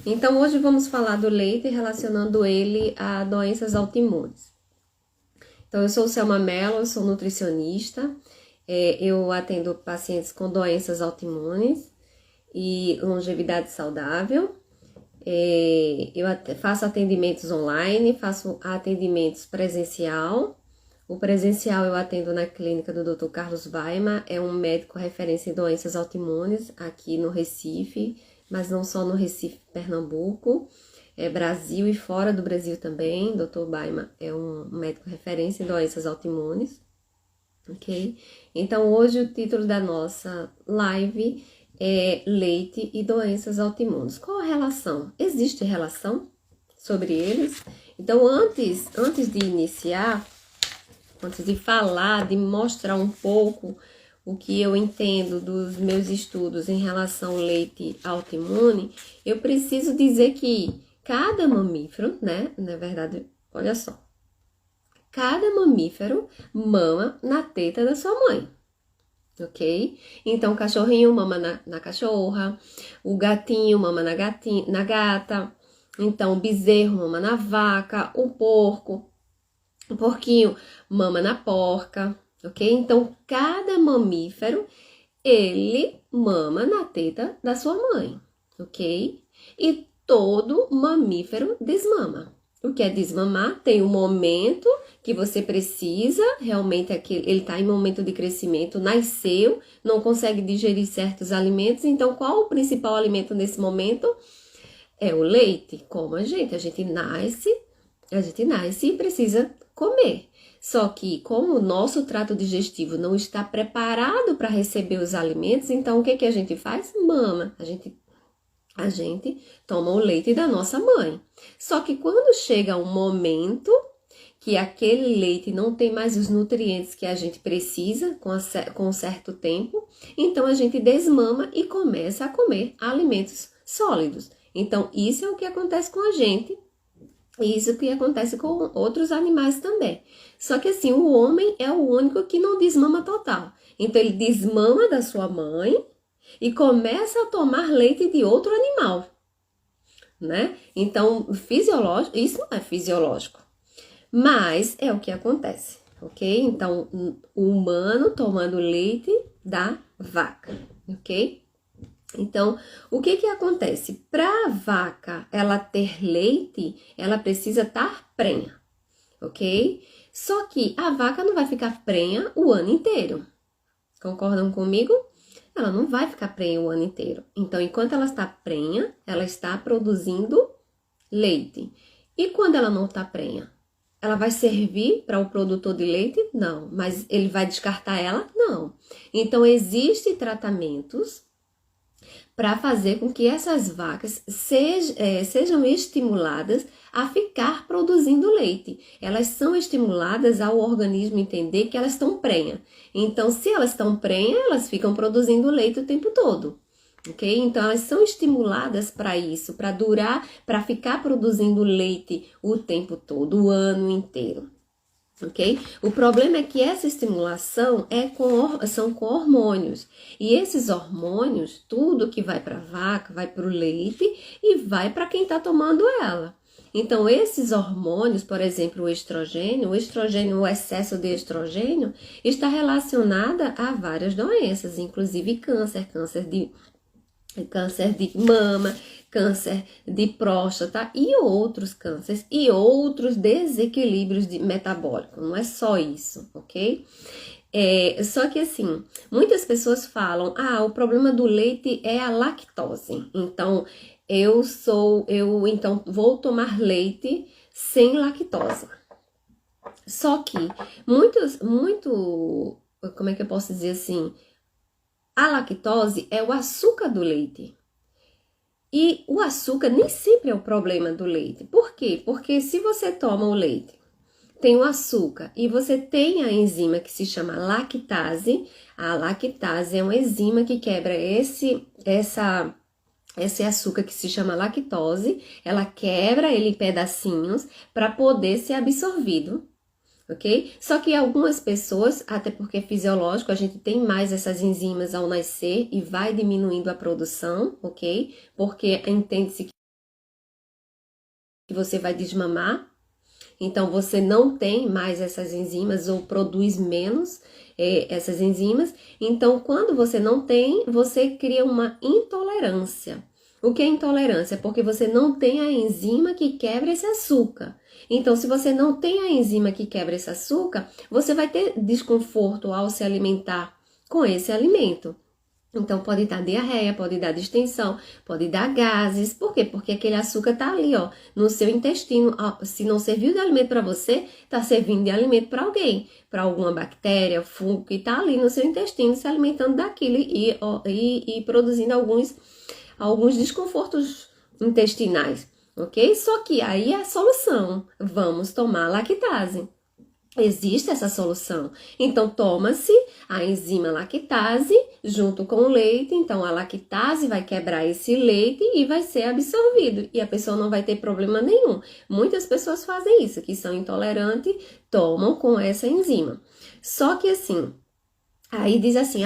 Então, hoje vamos falar do leite relacionando ele a doenças autoimunes. Então, eu sou Selma Mello, eu sou nutricionista, eu atendo pacientes com doenças autoimunes e longevidade saudável. Eu faço atendimentos online, faço atendimentos presencial. O presencial eu atendo na clínica do Dr. Carlos Weimar, é um médico referência em doenças autoimunes aqui no Recife, mas não só no Recife, Pernambuco, Brasil e fora do Brasil também. Dr. Weimar é um médico referência em doenças autoimunes, ok? Então hoje o título da nossa live é leite e doenças autoimunes. Qual a relação? Existe relação sobre eles? Então antes de iniciar, antes de falar, de mostrar um pouco o que eu entendo dos meus estudos em relação ao leite autoimune, eu preciso dizer que cada mamífero, né, na verdade, olha só, cada mamífero mama na teta da sua mãe, ok? Então, o cachorrinho mama na cachorra, o gatinho mama na gata, então o bezerro mama na vaca, o porquinho mama na porca, ok? Então, cada mamífero, ele mama na teta da sua mãe, ok? E todo mamífero desmama. O que é desmamar? Tem um momento que você precisa, realmente ele está em momento de crescimento, nasceu, não consegue digerir certos alimentos, então qual o principal alimento nesse momento? É o leite. Como a gente nasce e precisa comer. Só que como o nosso trato digestivo não está preparado para receber os alimentos, então o que a gente faz? Mama. A gente toma o leite da nossa mãe. Só que quando chega um momento que aquele leite não tem mais os nutrientes que a gente precisa com um certo tempo, então a gente desmama e começa a comer alimentos sólidos. Então isso é o que acontece com a gente. Isso que acontece com outros animais também. Só que assim, o homem é o único que não desmama total. Então ele desmama da sua mãe e começa a tomar leite de outro animal, né? Então, fisiológico, isso não é fisiológico, mas é o que acontece, ok? Então, o humano tomando leite da vaca, ok? Então, o que acontece? Para a vaca ela ter leite, ela precisa estar prenha, ok? Só que a vaca não vai ficar prenha o ano inteiro. Concordam comigo? Ela não vai ficar prenha o ano inteiro. Então, enquanto ela está prenha, ela está produzindo leite. E quando ela não está prenha? Ela vai servir para o produtor de leite? Não. Mas ele vai descartar ela? Não. Então, existem tratamentos para fazer com que essas vacas sejam estimuladas a ficar produzindo leite. Elas são estimuladas ao organismo entender que elas estão prenha. Então, se elas estão prenha, elas ficam produzindo leite o tempo todo. Ok? Então, elas são estimuladas para isso, para ficar produzindo leite o tempo todo, o ano inteiro. Ok? O problema é que essa estimulação são com hormônios. E esses hormônios, tudo que vai para a vaca, vai para o leite e vai para quem está tomando ela. Então, esses hormônios, por exemplo, o estrogênio, o excesso de estrogênio, está relacionada a várias doenças, inclusive câncer de mama, câncer de próstata e outros cânceres e outros desequilíbrios metabólicos. Não é só isso, ok? Só que assim, muitas pessoas falam, o problema do leite é a lactose. Então, então vou tomar leite sem lactose. Só que como é que eu posso dizer assim? A lactose é o açúcar do leite. E o açúcar nem sempre é o problema do leite. Por quê? Porque se você toma o leite, tem o açúcar e você tem a enzima que se chama lactase. A lactase é uma enzima que quebra esse açúcar que se chama lactose. Ela quebra ele em pedacinhos para poder ser absorvido. Ok? Só que algumas pessoas, até porque é fisiológico, a gente tem mais essas enzimas ao nascer e vai diminuindo a produção, ok? Porque entende-se que você vai desmamar. Então, você não tem mais essas enzimas ou produz menos essas enzimas. Então, quando você não tem, você cria uma intolerância. O que é intolerância? Porque você não tem a enzima que quebra esse açúcar. Então, se você não tem a enzima que quebra esse açúcar, você vai ter desconforto ao se alimentar com esse alimento. Então, pode dar diarreia, pode dar distensão, pode dar gases. Por quê? Porque aquele açúcar tá ali, ó, no seu intestino. Se não serviu de alimento para você, tá servindo de alimento para alguém, para alguma bactéria, fungo que tá ali no seu intestino se alimentando daquilo e produzindo alguns desconfortos intestinais, ok? Só que aí é a solução. Vamos tomar lactase. Existe essa solução. Então, toma-se a enzima lactase junto com o leite. Então, a lactase vai quebrar esse leite e vai ser absorvido. E a pessoa não vai ter problema nenhum. Muitas pessoas fazem isso, que são intolerantes, tomam com essa enzima. Só que assim, aí diz assim,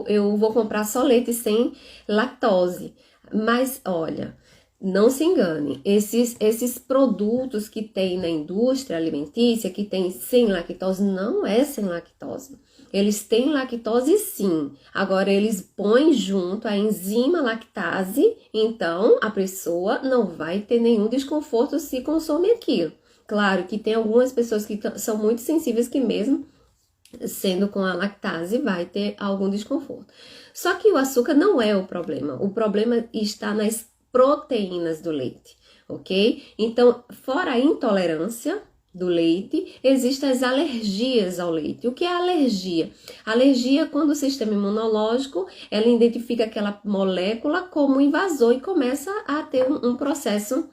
eu vou comprar só leite sem lactose. Mas, olha, não se engane, esses produtos que tem na indústria alimentícia, que tem sem lactose, não é sem lactose. Eles têm lactose sim, agora eles põem junto a enzima lactase, então a pessoa não vai ter nenhum desconforto se consome aquilo. Claro que tem algumas pessoas que são muito sensíveis que mesmo sendo com a lactase vai ter algum desconforto. Só que o açúcar não é o problema está nas proteínas do leite, ok? Então, fora a intolerância do leite, existem as alergias ao leite. O que é alergia? Alergia é quando o sistema imunológico, ela identifica aquela molécula como invasor e começa a ter um processo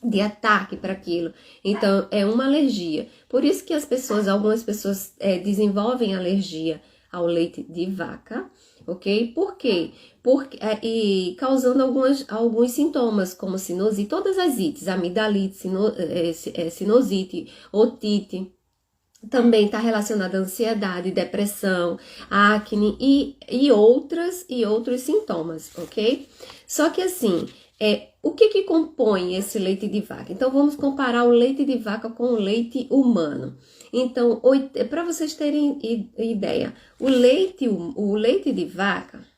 de ataque para aquilo. Então, é uma alergia. Por isso que algumas pessoas desenvolvem alergia ao leite de vaca, ok? Por quê? E causando alguns sintomas, como sinusite, todas as ites, amidalite, sinusite, otite. Também está relacionada à ansiedade, depressão, acne e outros sintomas, ok? Só que assim, o que compõe esse leite de vaca? Então, vamos comparar o leite de vaca com o leite humano. Então, para vocês terem ideia, o leite de vaca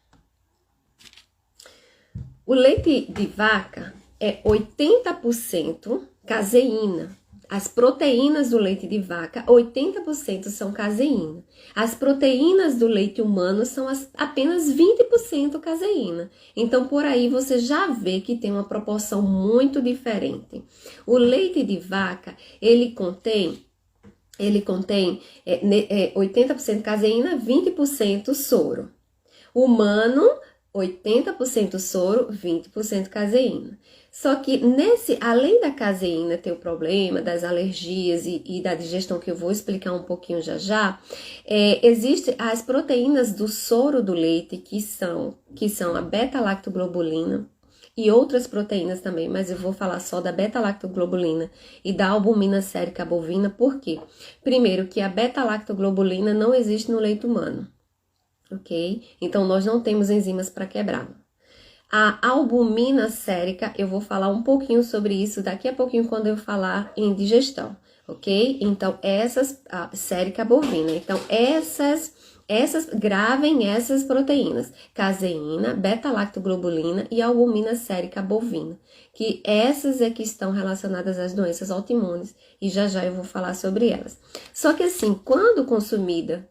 é 80% caseína. As proteínas do leite de vaca, 80% são caseína. As proteínas do leite humano são apenas 20% caseína. Então, por aí você já vê que tem uma proporção muito diferente. O leite de vaca, ele contém 80% caseína, 20% soro. Humano, 80% soro, 20% caseína. Só que além da caseína ter o problema das alergias e da digestão, que eu vou explicar um pouquinho já, existem as proteínas do soro do leite, que são a beta-lactoglobulina e outras proteínas também, mas eu vou falar só da beta-lactoglobulina e da albumina sérica bovina. Por quê? Primeiro, que a beta-lactoglobulina não existe no leite humano, ok? Então, nós não temos enzimas para quebrar. A albumina sérica, eu vou falar um pouquinho sobre isso daqui a pouquinho quando eu falar em digestão, ok? Então, a sérica bovina. Então, gravem essas proteínas: caseína, beta-lactoglobulina e albumina sérica bovina, que essas é que estão relacionadas às doenças autoimunes e já eu vou falar sobre elas. Só que assim, quando consumida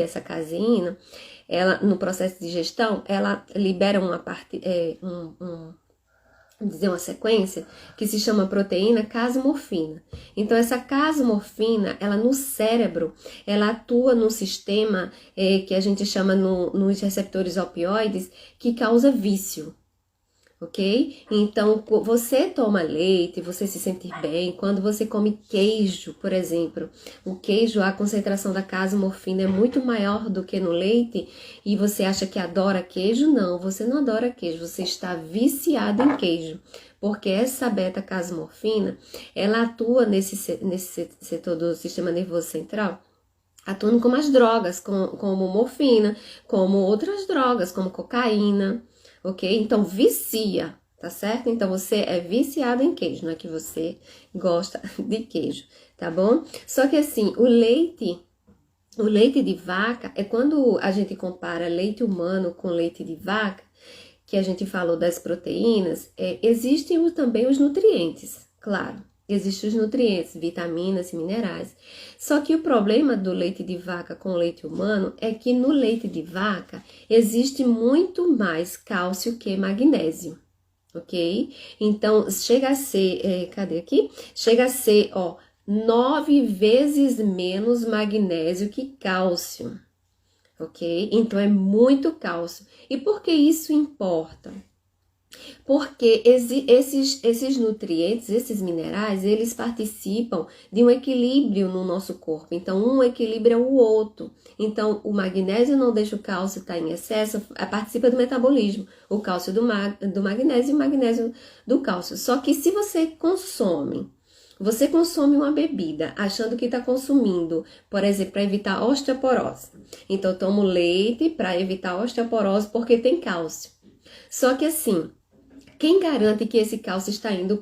essa caseína, ela, no processo de digestão, ela libera uma parte, uma sequência que se chama proteína casomorfina. Então, essa casomorfina, ela no cérebro, ela atua num sistema que a gente chama nos receptores opioides, que causa vício. Ok? Então, você toma leite, você se sente bem. Quando você come queijo, por exemplo, o queijo, a concentração da casomorfina é muito maior do que no leite, e você acha que adora queijo? Não, você não adora queijo, você está viciado em queijo. Porque essa beta-casomorfina, ela atua nesse setor do sistema nervoso central, atuando como as drogas, como morfina, como outras drogas, como cocaína. Ok? Então, vicia, tá certo? Então, você é viciado em queijo, não é que você gosta de queijo, tá bom? Só que assim, o leite de vaca, é quando a gente compara leite humano com leite de vaca, que a gente falou das proteínas, existem também os nutrientes, claro. Existem os nutrientes, vitaminas e minerais. Só que o problema do leite de vaca com o leite humano é que no leite de vaca existe muito mais cálcio que magnésio, ok? Então, chega a ser, cadê aqui? Chega a ser, 9 vezes menos magnésio que cálcio, ok? Então, é muito cálcio. E por que isso importa? Porque esses nutrientes, esses minerais, eles participam de um equilíbrio no nosso corpo. Então, um equilibra o outro. Então, o magnésio não deixa o cálcio estar em excesso, participa do metabolismo. O cálcio do magnésio e o magnésio do cálcio. Só que se você consome uma bebida achando que está consumindo, por exemplo, para evitar a osteoporose. Então, eu tomo leite para evitar a osteoporose porque tem cálcio. Só que assim, quem garante que esse cálcio está indo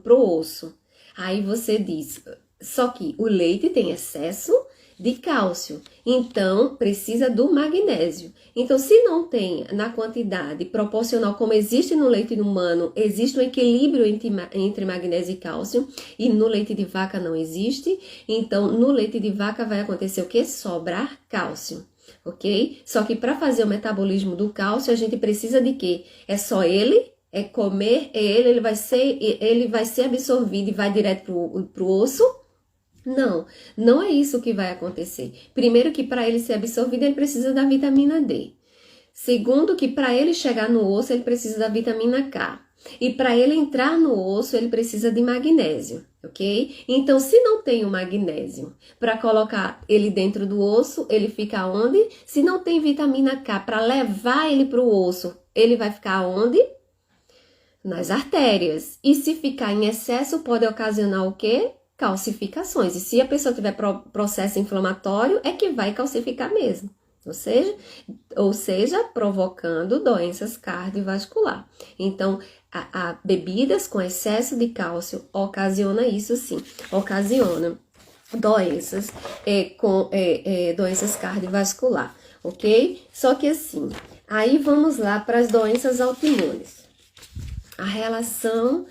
pro osso? Aí você diz, só que o leite tem excesso de cálcio, então precisa do magnésio. Então, se não tem na quantidade proporcional como existe no leite humano, existe um equilíbrio entre magnésio e cálcio, e no leite de vaca não existe, então no leite de vaca vai acontecer o quê? Sobrar cálcio. Ok? Só que para fazer o metabolismo do cálcio, a gente precisa de quê? É só ele? É comer ele vai ser absorvido e vai direto pro osso? Não, não é isso que vai acontecer. Primeiro que para ele ser absorvido, ele precisa da vitamina D. Segundo que para ele chegar no osso, ele precisa da vitamina K. E para ele entrar no osso, ele precisa de magnésio, ok? Então, se não tem o magnésio para colocar ele dentro do osso, ele fica onde? Se não tem vitamina K para levar ele para o osso, ele vai ficar onde? Nas artérias. E se ficar em excesso, pode ocasionar o quê? Calcificações. E se a pessoa tiver processo inflamatório, é que vai calcificar mesmo. Ou seja, provocando doenças cardiovasculares. Então, bebidas com excesso de cálcio ocasiona isso sim, ocasiona doenças doenças cardiovasculares, ok? Só que assim, aí vamos lá para as doenças autoimunes. A relação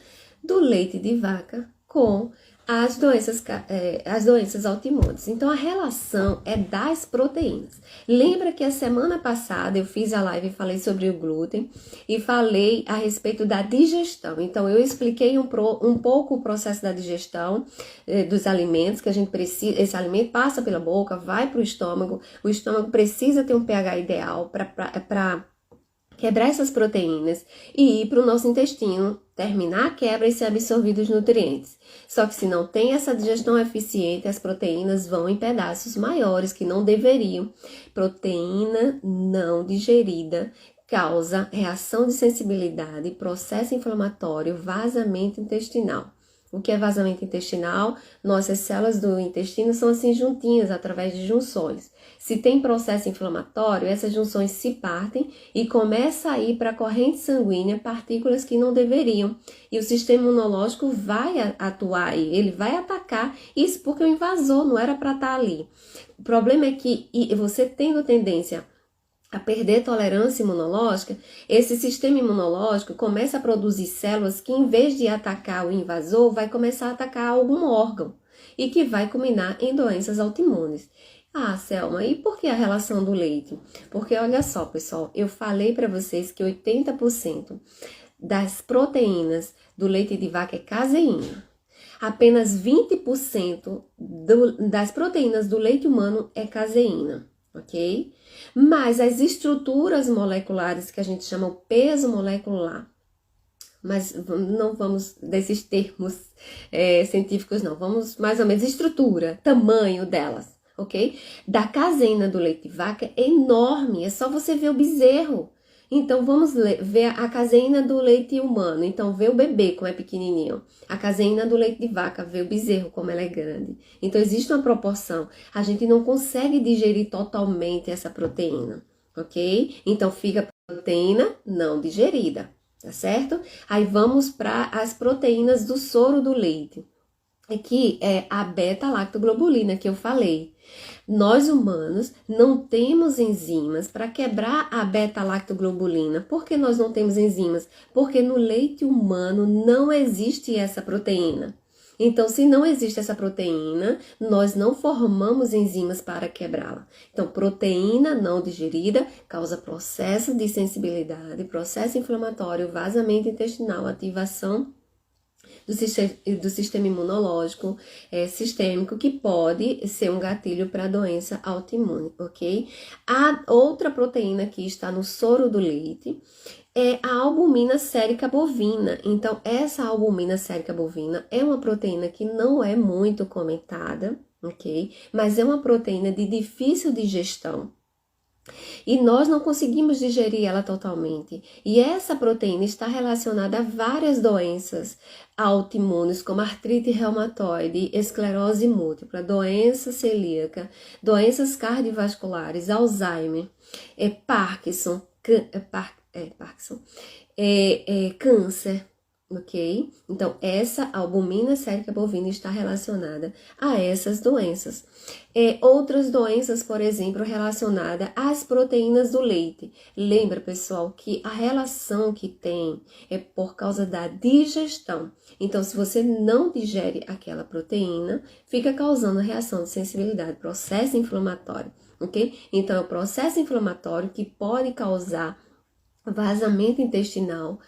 do leite de vaca com as doenças autoimunes. Então, a relação é das proteínas. Lembra que a semana passada eu fiz a live e falei sobre o glúten e falei a respeito da digestão. Então, eu expliquei um pouco o processo da digestão dos alimentos, que a gente precisa, esse alimento passa pela boca, vai para o estômago precisa ter um pH ideal para quebrar essas proteínas e ir para o nosso intestino, terminar a quebra e ser absorvido os nutrientes. Só que se não tem essa digestão eficiente, as proteínas vão em pedaços maiores que não deveriam. Proteína não digerida causa reação de sensibilidade, processo inflamatório, vazamento intestinal. O que é vazamento intestinal? Nossas células do intestino são assim juntinhas através de junções. Se tem processo inflamatório, essas junções se partem e começa a ir para a corrente sanguínea partículas que não deveriam. E o sistema imunológico vai atuar aí, ele vai atacar isso porque o invasor não era para estar ali. O problema é que você tendo tendência a perder tolerância imunológica, esse sistema imunológico começa a produzir células que, em vez de atacar o invasor, vai começar a atacar algum órgão e que vai culminar em doenças autoimunes. Ah, Selma, e por que a relação do leite? Porque olha só, pessoal, eu falei para vocês que 80% das proteínas do leite de vaca é caseína. Apenas 20% das proteínas do leite humano é caseína. Ok? Mas as estruturas moleculares que a gente chama o peso molecular, mas não vamos desses termos científicos não, vamos mais ou menos estrutura, tamanho delas, ok? Da caseína do leite de vaca é enorme, é só você ver o bezerro. Então, vamos ver a caseína do leite humano. Então, vê o bebê como é pequenininho. A caseína do leite de vaca, vê o bezerro como ela é grande. Então, existe uma proporção. A gente não consegue digerir totalmente essa proteína, ok? Então, fica proteína não digerida. tá certo? Aí vamos para as proteínas do soro do leite. Aqui é a beta-lactoglobulina que eu falei. Nós humanos não temos enzimas para quebrar a beta-lactoglobulina. Por que nós não temos enzimas? Porque no leite humano não existe essa proteína. Então, se não existe essa proteína, nós não formamos enzimas para quebrá-la. Então, proteína não digerida causa processo de sensibilidade, processo inflamatório, vazamento intestinal, ativação do sistema imunológico sistêmico, que pode ser um gatilho para a doença autoimune, ok? A outra proteína que está no soro do leite é a albumina sérica bovina. Então, essa albumina sérica bovina é uma proteína que não é muito comentada, ok? Mas é uma proteína de difícil digestão. E nós não conseguimos digerir ela totalmente. E essa proteína está relacionada a várias doenças autoimunes, como artrite reumatoide, esclerose múltipla, doença celíaca, doenças cardiovasculares, Alzheimer, Parkinson, câncer. Ok? Então, essa albumina sérica bovina está relacionada a essas doenças. Outras doenças, por exemplo, relacionadas às proteínas do leite. Lembra, pessoal, que a relação que tem é por causa da digestão. Então, se você não digere aquela proteína, fica causando reação de sensibilidade, processo inflamatório, ok? Então, é o processo inflamatório que pode causar vazamento intestinal,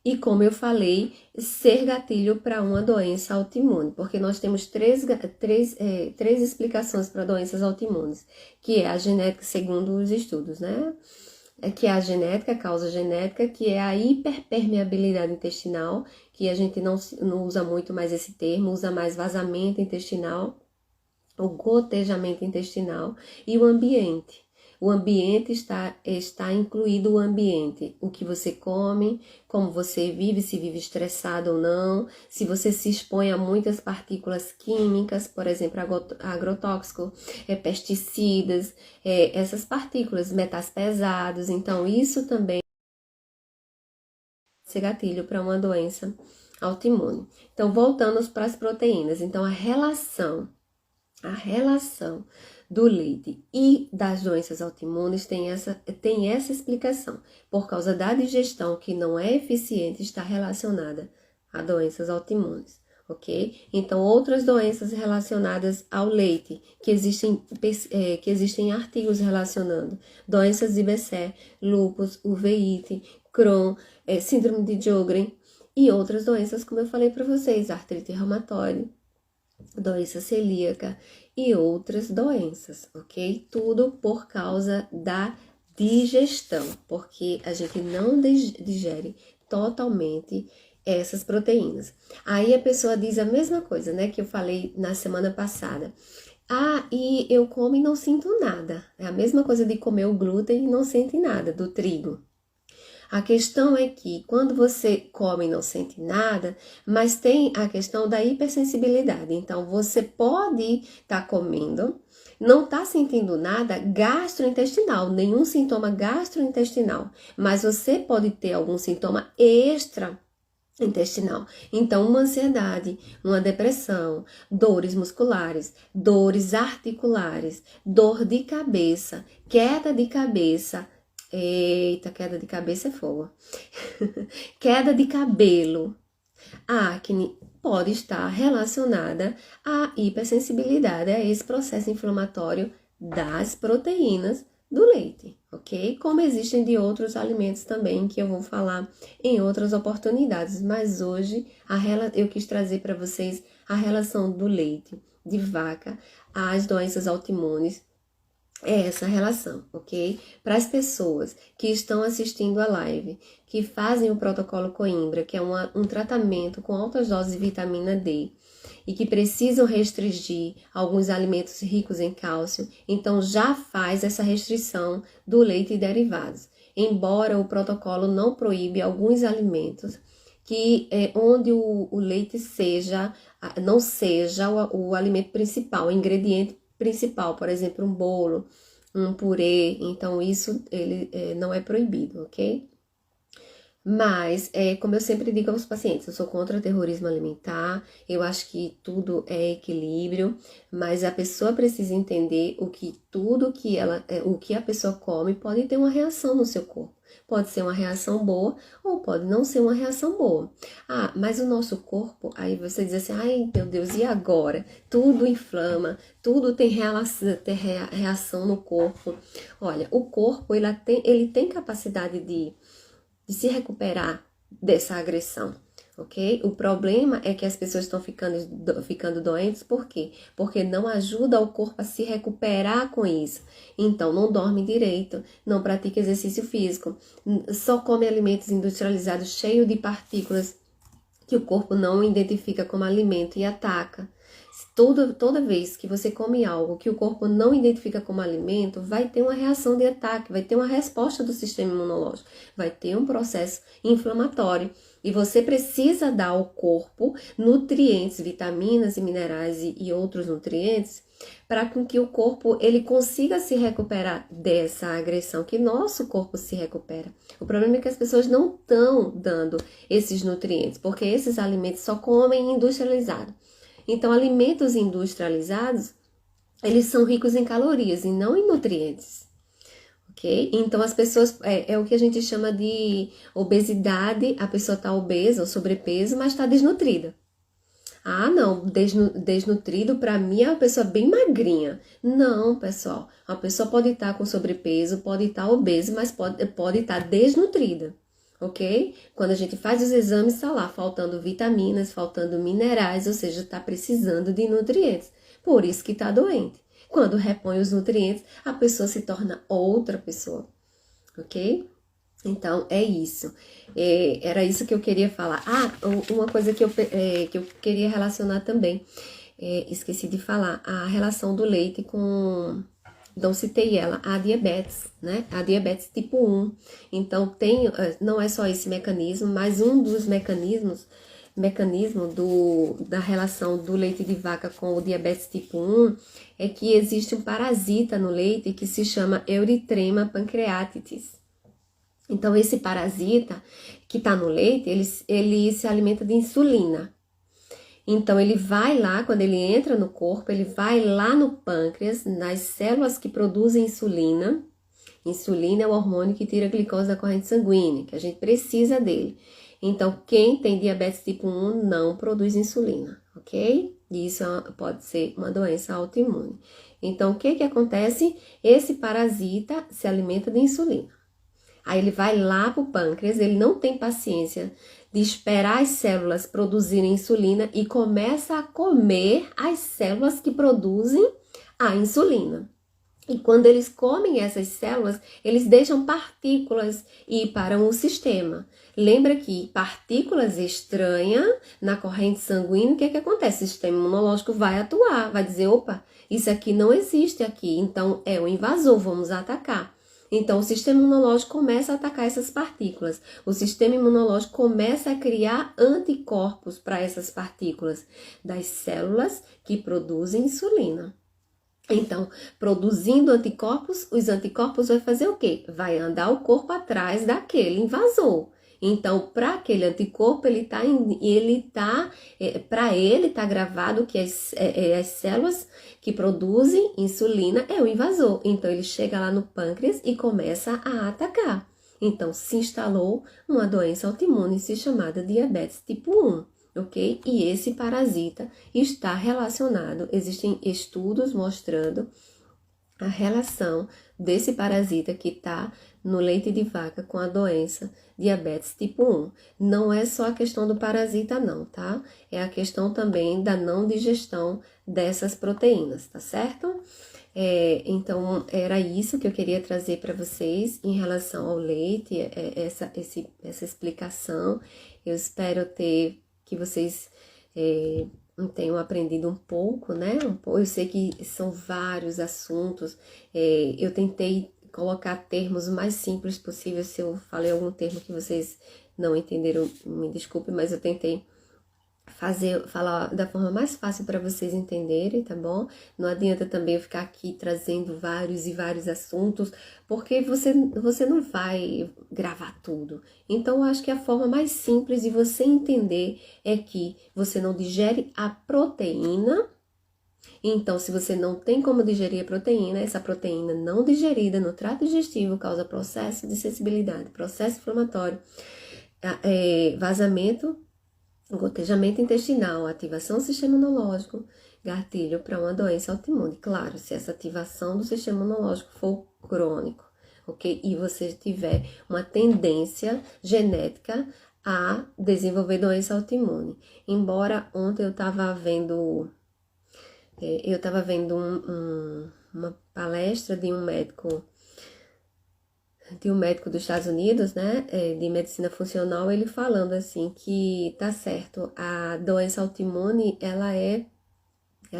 e, como eu falei, ser gatilho para uma doença autoimune, porque nós temos três explicações para doenças autoimunes, que é a genética, segundo os estudos, né? Que é a genética, a causa genética, que é a hiperpermeabilidade intestinal, que a gente não usa muito mais esse termo, usa mais vazamento intestinal, o gotejamento intestinal, e o ambiente. O ambiente está incluído o ambiente, o que você come, como você vive, se vive estressado ou não, se você se expõe a muitas partículas químicas, por exemplo, agrotóxico, pesticidas, essas partículas, metais pesados. Então, isso também pode ser gatilho para uma doença autoimune. Então, voltando para as proteínas. Então, a relação do leite e das doenças autoimunes tem essa explicação. Por causa da digestão que não é eficiente, está relacionada a doenças autoimunes, ok? Então, outras doenças relacionadas ao leite, que existem artigos relacionando. Doenças de Bechet, lúpus, uveíte, Crohn, síndrome de Sjögren e outras doenças, como eu falei para vocês, artrite reumatoide, doença celíaca e outras doenças, ok? Tudo por causa da digestão, porque a gente não digere totalmente essas proteínas. Aí a pessoa diz a mesma coisa, né, que eu falei na semana passada. Ah, e eu como e não sinto nada. É a mesma coisa de comer o glúten e não sente nada do trigo. A questão é que quando você come e não sente nada, mas tem a questão da hipersensibilidade. Então, você pode estar comendo, não está sentindo nada gastrointestinal, nenhum sintoma gastrointestinal, mas você pode ter algum sintoma extraintestinal. Então, uma ansiedade, uma depressão, dores musculares, dores articulares, dor de cabeça, queda de cabeça. Eita, queda de cabeça é fogo. Queda de cabelo, acne, pode estar relacionada à hipersensibilidade, a esse processo inflamatório das proteínas do leite, ok? Como existem de outros alimentos também, que eu vou falar em outras oportunidades, mas hoje eu quis trazer para vocês a relação do leite de vaca às doenças autoimunes. É essa relação, ok? Para as pessoas que estão assistindo a live, que fazem o protocolo Coimbra, que é um tratamento com altas doses de vitamina D, e que precisam restringir alguns alimentos ricos em cálcio, então já faz essa restrição do leite e derivados. Embora o protocolo não proíbe alguns alimentos, onde o leite não seja o alimento principal, o ingrediente principal, por exemplo, um bolo, um purê, então isso ele não é proibido, ok? Mas, como eu sempre digo aos pacientes, eu sou contra terrorismo alimentar, eu acho que tudo é equilíbrio, mas a pessoa precisa entender o que tudo que o que a pessoa come pode ter uma reação no seu corpo. Pode ser uma reação boa ou pode não ser uma reação boa. Ah, mas o nosso corpo, aí você diz assim, ai meu Deus, e agora? Tudo inflama, tudo tem reação no corpo. Olha, o corpo ele tem capacidade de se recuperar dessa agressão, ok? O problema é que as pessoas estão ficando doentes, por quê? Porque não ajuda o corpo a se recuperar com isso. Então, não dorme direito, não pratica exercício físico, só come alimentos industrializados cheios de partículas que o corpo não identifica como alimento e ataca. Toda vez que você come algo que o corpo não identifica como alimento, vai ter uma reação de ataque, vai ter uma resposta do sistema imunológico, vai ter um processo inflamatório. E você precisa dar ao corpo nutrientes, vitaminas e minerais e outros nutrientes para que o corpo ele consiga se recuperar dessa agressão, que nosso corpo se recupera. O problema é que as pessoas não estão dando esses nutrientes, porque esses alimentos só comem industrializado. Então, alimentos industrializados, eles são ricos em calorias e não em nutrientes, ok? Então, as pessoas, é o que a gente chama de obesidade, a pessoa está obesa ou sobrepeso, mas está desnutrida. Ah, não, desnutrido para mim é uma pessoa bem magrinha. Não, pessoal, a pessoa pode estar com sobrepeso, pode estar obesa, mas pode estar desnutrida. Ok? Quando a gente faz os exames, está lá faltando vitaminas, faltando minerais, ou seja, está precisando de nutrientes. Por isso que está doente. Quando repõe os nutrientes, a pessoa se torna outra pessoa. Ok? Então, é isso. Era isso que eu queria falar. Ah, uma coisa que eu queria relacionar também. Esqueci de falar. A relação do leite com... Não citei ela, a diabetes, né? A diabetes tipo 1. Então, não é só esse mecanismo, mas um dos mecanismo da relação do leite de vaca com o diabetes tipo 1 é que existe um parasita no leite que se chama Erythrema pancreatitis. Então, esse parasita que está no leite, ele se alimenta de insulina. Então, ele vai lá, quando ele entra no corpo, ele vai lá no pâncreas, nas células que produzem insulina. Insulina é o hormônio que tira a glicose da corrente sanguínea, que a gente precisa dele. Então, quem tem diabetes tipo 1 não produz insulina, ok? E isso pode ser uma doença autoimune. Então, o que acontece? Esse parasita se alimenta de insulina. Aí ele vai lá pro pâncreas, ele não tem paciência de esperar as células produzirem insulina e começa a comer as células que produzem a insulina. E quando eles comem essas células, eles deixam partículas ir para o sistema. Lembra que partículas estranhas na corrente sanguínea, o que acontece? O sistema imunológico vai atuar, vai dizer, opa, isso aqui não existe aqui, então é um invasor, vamos atacar. Então, o sistema imunológico começa a atacar essas partículas. O sistema imunológico começa a criar anticorpos para essas partículas das células que produzem insulina. Então, produzindo anticorpos, os anticorpos vai fazer o quê? Vai andar o corpo atrás daquele invasor. Então, para aquele anticorpo, para ele tá gravado que as células que produzem insulina é o invasor. Então, ele chega lá no pâncreas e começa a atacar. Então, se instalou uma doença autoimune chamada diabetes tipo 1. Ok? E esse parasita está relacionado, existem estudos mostrando a relação desse parasita que está no leite de vaca com a doença diabetes tipo 1. Não é só a questão do parasita não, tá? É a questão também da não digestão dessas proteínas, tá certo? Então, era isso que eu queria trazer para vocês em relação ao leite, essa explicação. Eu espero que vocês tenham aprendido um pouco, né? Eu sei que são vários assuntos. Eu tentei colocar termos o mais simples possível. Se eu falei algum termo que vocês não entenderam, me desculpe, mas eu tentei falar da forma mais fácil para vocês entenderem, tá bom? Não adianta também eu ficar aqui trazendo vários e vários assuntos, porque você não vai gravar tudo. Então, eu acho que a forma mais simples de você entender é que você não digere a proteína. Então, se você não tem como digerir a proteína, essa proteína não digerida no trato digestivo causa processo de sensibilidade, processo inflamatório, vazamento, gotejamento intestinal, ativação do sistema imunológico, gatilho para uma doença autoimune. Claro, se essa ativação do sistema imunológico for crônico, ok? E você tiver uma tendência genética a desenvolver doença autoimune. Embora ontem eu estava vendo uma palestra de um médico dos Estados Unidos, né, de medicina funcional, ele falando assim que tá certo, a doença autoimune, ela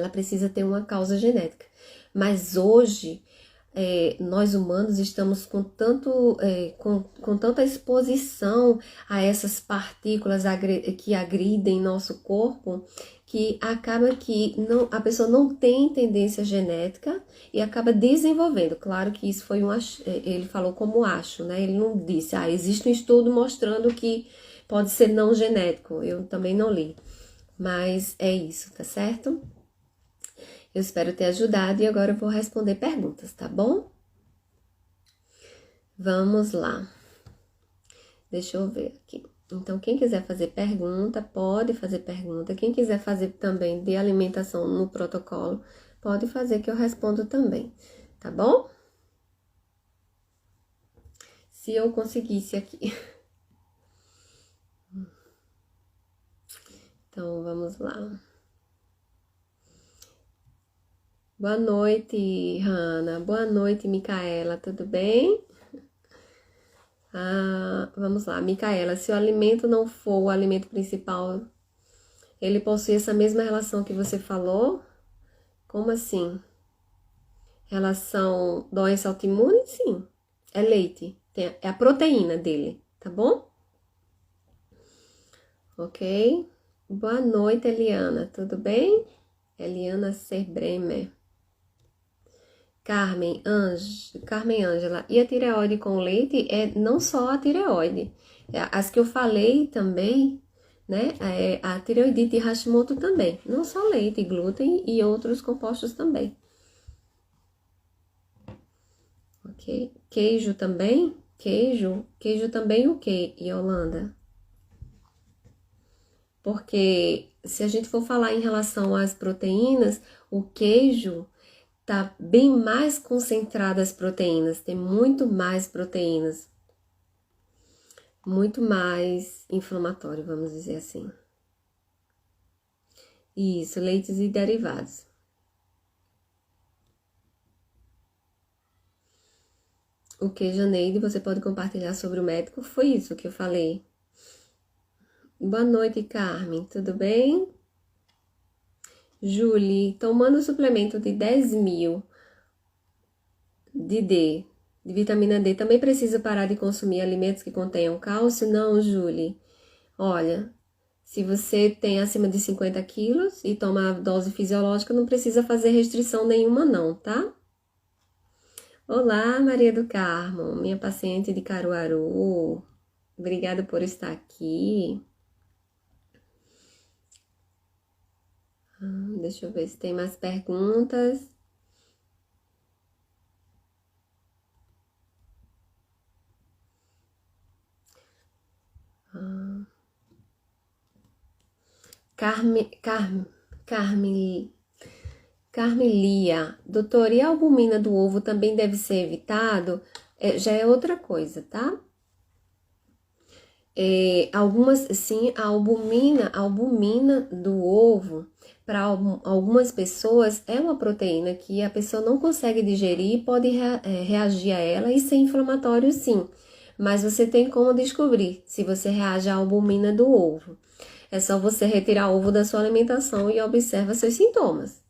precisa ter uma causa genética, mas hoje nós humanos estamos com tanta exposição a essas partículas que agridem nosso corpo, que acaba que a pessoa não tem tendência genética e acaba desenvolvendo. Claro que isso foi ele falou como acho, né? Ele não disse, existe um estudo mostrando que pode ser não genético. Eu também não li, mas é isso, tá certo? Eu espero ter ajudado e agora eu vou responder perguntas, tá bom? Vamos lá. Deixa eu ver aqui. Então, quem quiser fazer pergunta, pode fazer pergunta. Quem quiser fazer também de alimentação no protocolo, pode fazer que eu respondo também, tá bom? Se eu conseguisse aqui. Então, vamos lá. Boa noite, Hanna. Boa noite, Micaela. Tudo bem? Vamos lá, Micaela. Se o alimento não for o alimento principal, ele possui essa mesma relação que você falou? Como assim? Relação doença autoimune? Sim. É leite. É a proteína dele, tá bom? Ok. Boa noite, Eliana. Tudo bem? Eliana Serbremer. Carmen Ângela, e a tireoide com leite não só a tireoide, as que eu falei também, né, a tireoidite Hashimoto também, não só leite, glúten e outros compostos também. Ok, queijo também, queijo também o que, Yolanda? Porque se a gente for falar em relação às proteínas, o queijo tá bem mais concentrada as proteínas, tem muito mais proteínas, muito mais inflamatório, vamos dizer assim. Isso, leites e derivados. O que, Janeide, você pode compartilhar sobre o médico? Foi isso que eu falei. Boa noite, Carmen, tudo bem? Julie, tomando suplemento de 10.000 de vitamina D, também precisa parar de consumir alimentos que contenham cálcio? Não, Julie. Olha, se você tem acima de 50 quilos e toma a dose fisiológica, não precisa fazer restrição nenhuma não, tá? Olá, Maria do Carmo, minha paciente de Caruaru. Obrigada por estar aqui. Deixa eu ver se tem mais perguntas. Carmelia, doutor, e a albumina do ovo também deve ser evitado? Já é outra coisa, tá? Sim, a albumina do ovo, para algumas pessoas, é uma proteína que a pessoa não consegue digerir e pode reagir a ela e ser inflamatório, sim. Mas você tem como descobrir se você reage à albumina do ovo. É só você retirar o ovo da sua alimentação e observa seus sintomas.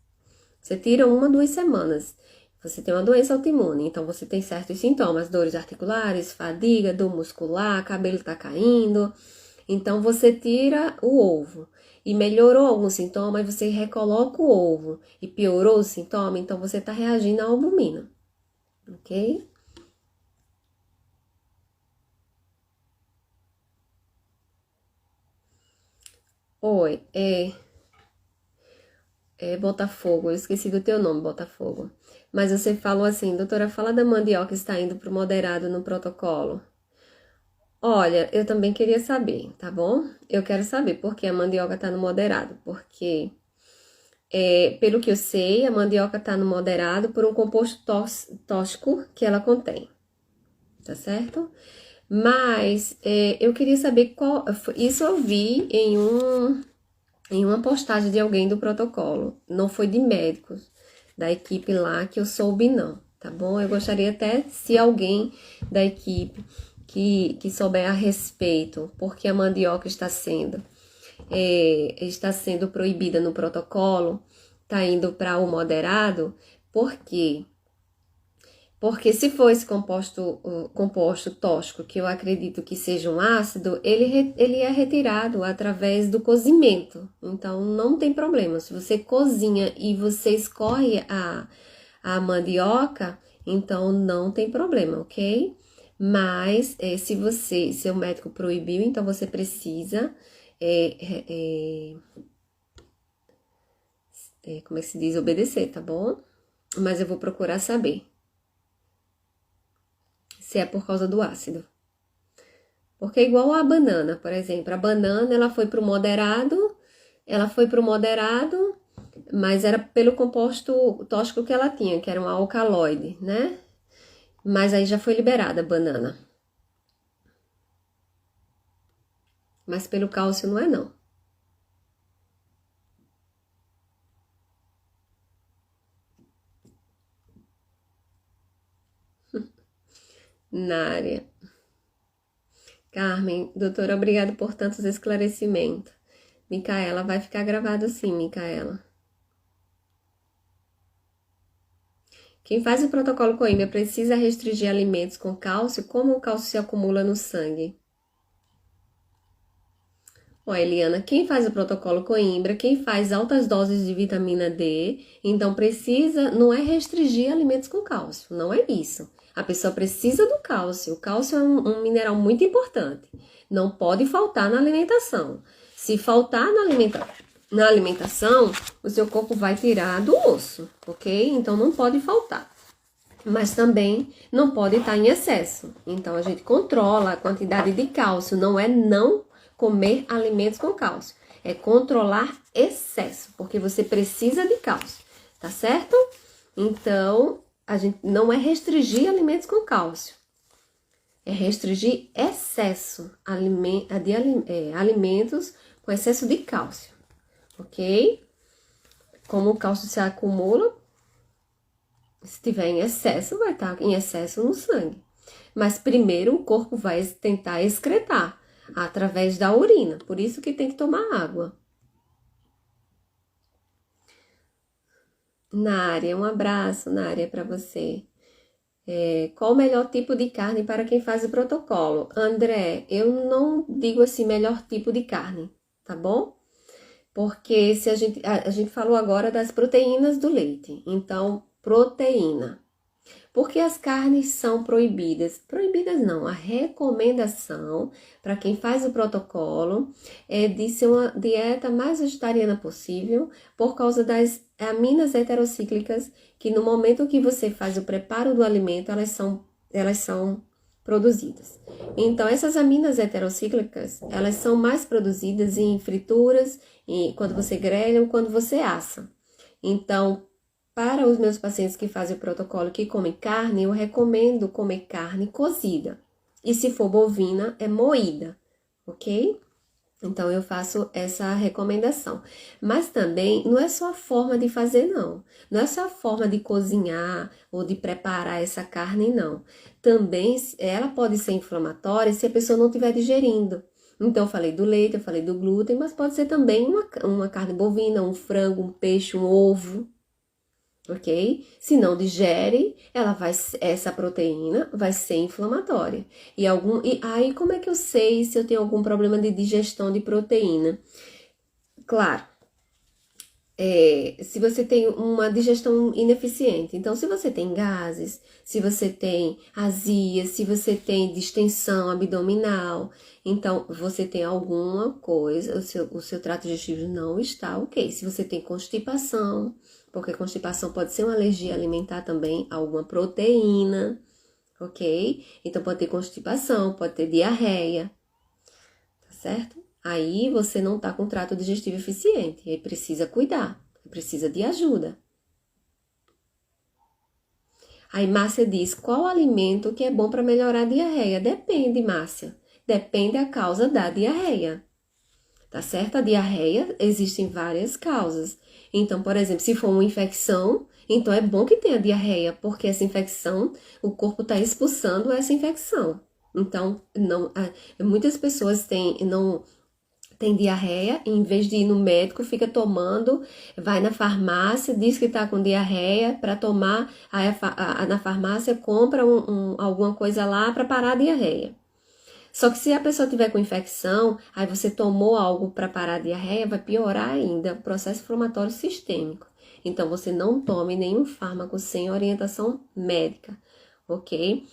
Você tira 1 a 2 semanas. Você tem uma doença autoimune, então você tem certos sintomas, dores articulares, fadiga, dor muscular, cabelo tá caindo. Então você tira o ovo e melhorou algum sintoma, e você recoloca o ovo e piorou o sintoma, então você está reagindo à albumina, ok? Oi, Botafogo, eu esqueci do teu nome, Botafogo. Mas você falou assim, doutora, fala da mandioca que está indo para o moderado no protocolo. Olha, eu também queria saber, tá bom? Eu quero saber por que a mandioca está no moderado, porque, pelo que eu sei, a mandioca está no moderado por um composto tóxico que ela contém, tá certo? Mas eu queria saber qual. Isso eu vi em uma postagem de alguém do protocolo, não foi de médicos da equipe lá que eu soube, não, tá bom? Eu gostaria até se alguém da equipe que souber a respeito, porque a mandioca está sendo proibida no protocolo, está indo para o moderado, por quê? Porque se for esse composto tóxico, que eu acredito que seja um ácido, ele é retirado através do cozimento. Então, não tem problema. Se você cozinha e você escorre a mandioca, então não tem problema, ok? Mas, se seu médico proibiu, então você precisa, como é que se diz? Obedecer, tá bom? Mas eu vou procurar saber se é por causa do ácido. Porque é igual a banana, por exemplo. A banana, ela foi pro moderado, mas era pelo composto tóxico que ela tinha, que era um alcaloide, né? Mas aí já foi liberada a banana. Mas pelo cálcio não é, não. Na área. Carmen, doutora, obrigada por tantos esclarecimentos. Micaela, vai ficar gravado sim, Micaela. Quem faz o protocolo Coimbra precisa restringir alimentos com cálcio? Como o cálcio se acumula no sangue? Ó, Eliana, quem faz o protocolo Coimbra, quem faz altas doses de vitamina D, então precisa, não é restringir alimentos com cálcio, não é isso. A pessoa precisa do cálcio. O cálcio é um mineral muito importante. Não pode faltar na alimentação. Se faltar na alimentação, o seu corpo vai tirar do osso, ok? Então não pode faltar. Mas também não pode estar em excesso. Então a gente controla a quantidade de cálcio, não é não comer alimentos com cálcio, é controlar excesso, porque você precisa de cálcio, tá certo? Então, a gente não é restringir alimentos com cálcio, é restringir excesso de alimentos com excesso de cálcio, ok? Como o cálcio se acumula, se tiver em excesso, vai estar em excesso no sangue. Mas primeiro o corpo vai tentar excretar através da urina, por isso que tem que tomar água. Nária, um abraço, Nária, para você. Qual o melhor tipo de carne para quem faz o protocolo? André, eu não digo assim melhor tipo de carne, tá bom? Porque se a gente falou agora das proteínas do leite, então proteína. Porque as carnes são proibidas? Proibidas não, a recomendação para quem faz o protocolo é de ser uma dieta mais vegetariana possível por causa das aminas heterocíclicas que no momento que você faz o preparo do alimento, elas são produzidas. Então, essas aminas heterocíclicas, elas são mais produzidas em frituras, quando você grelha ou quando você assa. Então, para os meus pacientes que fazem o protocolo que comem carne, eu recomendo comer carne cozida. E se for bovina, é moída, ok? Então, eu faço essa recomendação. Mas também, não é só a forma de fazer, não. Não é só a forma de cozinhar ou de preparar essa carne, não. Também, ela pode ser inflamatória se a pessoa não estiver digerindo. Então, eu falei do leite, eu falei do glúten, mas pode ser também uma carne bovina, um frango, um peixe, um ovo. Ok? Se não digere, essa proteína vai ser inflamatória. E aí, como é que eu sei se eu tenho algum problema de digestão de proteína? Claro, se você tem uma digestão ineficiente. Então, se você tem gases, se você tem azia, se você tem distensão abdominal, então você tem alguma coisa, o seu trato digestivo não está ok. Se você tem constipação, porque constipação pode ser uma alergia alimentar também a alguma proteína, ok? Então pode ter constipação, pode ter diarreia, tá certo? Aí você não tá com trato digestivo eficiente, e aí precisa cuidar, precisa de ajuda. Aí Márcia diz, qual alimento que é bom para melhorar a diarreia? Depende, Márcia. Depende da causa da diarreia. Tá certo? A diarreia existem várias causas. Então, por exemplo, se for uma infecção, então é bom que tenha diarreia, porque essa infecção, o corpo está expulsando essa infecção. Então, não, muitas pessoas não tem diarreia, e em vez de ir no médico, fica tomando, vai na farmácia, diz que tá com diarreia para tomar, aí na farmácia compra alguma coisa lá para parar a diarreia. Só que se a pessoa tiver com infecção, aí você tomou algo para parar a diarreia, vai piorar ainda o processo inflamatório sistêmico. Então, você não tome nenhum fármaco sem orientação médica, ok?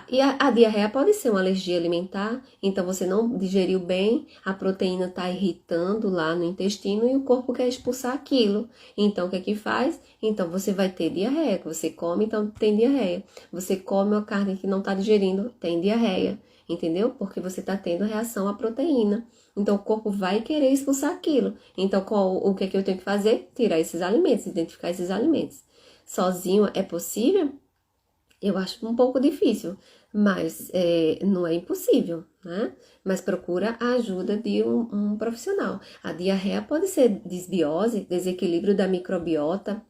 E a diarreia pode ser uma alergia alimentar, então você não digeriu bem, a proteína está irritando lá no intestino e o corpo quer expulsar aquilo. Então, o que é que faz? Então, você vai ter diarreia, que você come, então tem diarreia. Você come uma carne que não está digerindo, tem diarreia. Entendeu? Porque você está tendo reação à proteína. Então, o corpo vai querer expulsar aquilo. Então, o que é que eu tenho que fazer? Tirar esses alimentos, identificar esses alimentos. Sozinho é possível? Eu acho um pouco difícil, mas não é impossível, né? Mas procura a ajuda de um profissional. A diarreia pode ser desbiose, desequilíbrio da microbiota,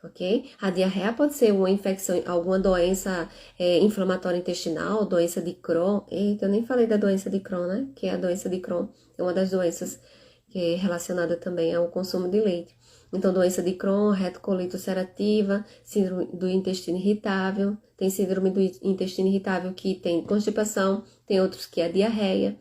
ok? A diarreia pode ser uma infecção, alguma doença inflamatória intestinal, doença de Crohn. Eita, eu nem falei da doença de Crohn, né? Que é a doença de Crohn. É uma das doenças que é relacionada também ao consumo de leite. Então, doença de Crohn, retocolite ulcerativa, síndrome do intestino irritável. Tem síndrome do intestino irritável que tem constipação, tem outros que é diarreia.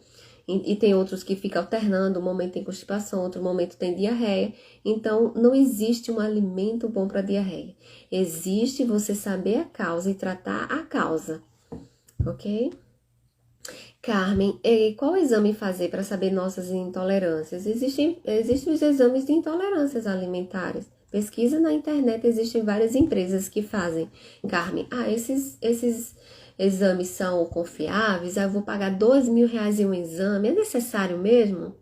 E tem outros que ficam alternando, um momento tem constipação, outro momento tem diarreia. Então, não existe um alimento bom para diarreia. Existe você saber a causa e tratar a causa, ok? Carmen, qual exame fazer para saber nossas intolerâncias? Existem os exames de intolerâncias alimentares. Pesquisa na internet, existem várias empresas que fazem. Carmen, esses exames são confiáveis? Eu vou pagar R$ 2.000 em um exame? É necessário mesmo?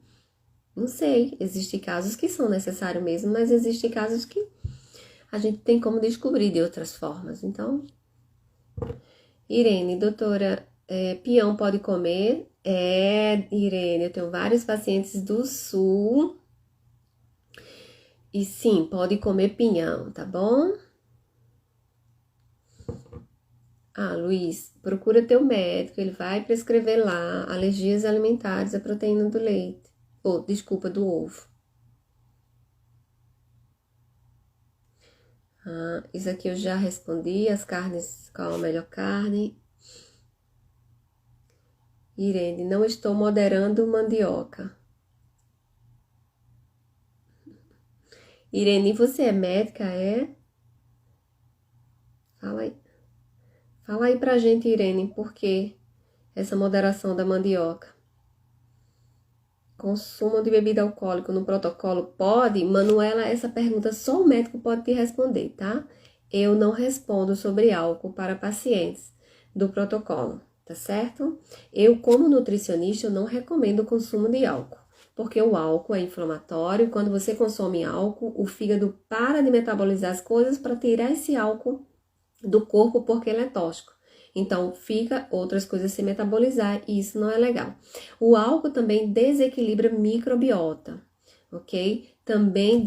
Não sei. Existem casos que são necessários mesmo, mas existem casos que a gente tem como descobrir de outras formas. Então, Irene, doutora, peão pode comer? Irene, eu tenho vários pacientes do sul. E sim, pode comer pinhão, tá bom? Luiz, procura teu médico, ele vai prescrever lá alergias alimentares à proteína do leite. Desculpa, do ovo. Isso aqui eu já respondi, as carnes, qual a melhor carne? Irene, não estou moderando mandioca. Irene, você é médica, é? Fala aí. Fala aí pra gente, Irene, por que essa moderação da mandioca? Consumo de bebida alcoólica no protocolo pode? Manuela, essa pergunta só o médico pode te responder, tá? Eu não respondo sobre álcool para pacientes do protocolo, tá certo? Eu, como nutricionista, eu não recomendo o consumo de álcool, porque o álcool é inflamatório. Quando você consome álcool, o fígado para de metabolizar as coisas para tirar esse álcool do corpo, porque ele é tóxico. Então, fica outras coisas sem metabolizar e isso não é legal. O álcool também desequilibra microbiota, ok? Também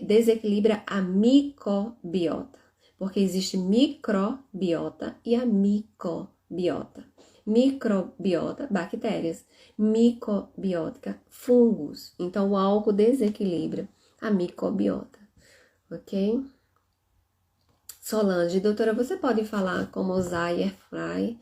desequilibra a micobiota, porque existe microbiota e a micobiota. Microbiota, bactérias. Micobiótica, fungos. Então, o álcool desequilibra a micobiota, ok? Solange, doutora, você pode falar como usar airfry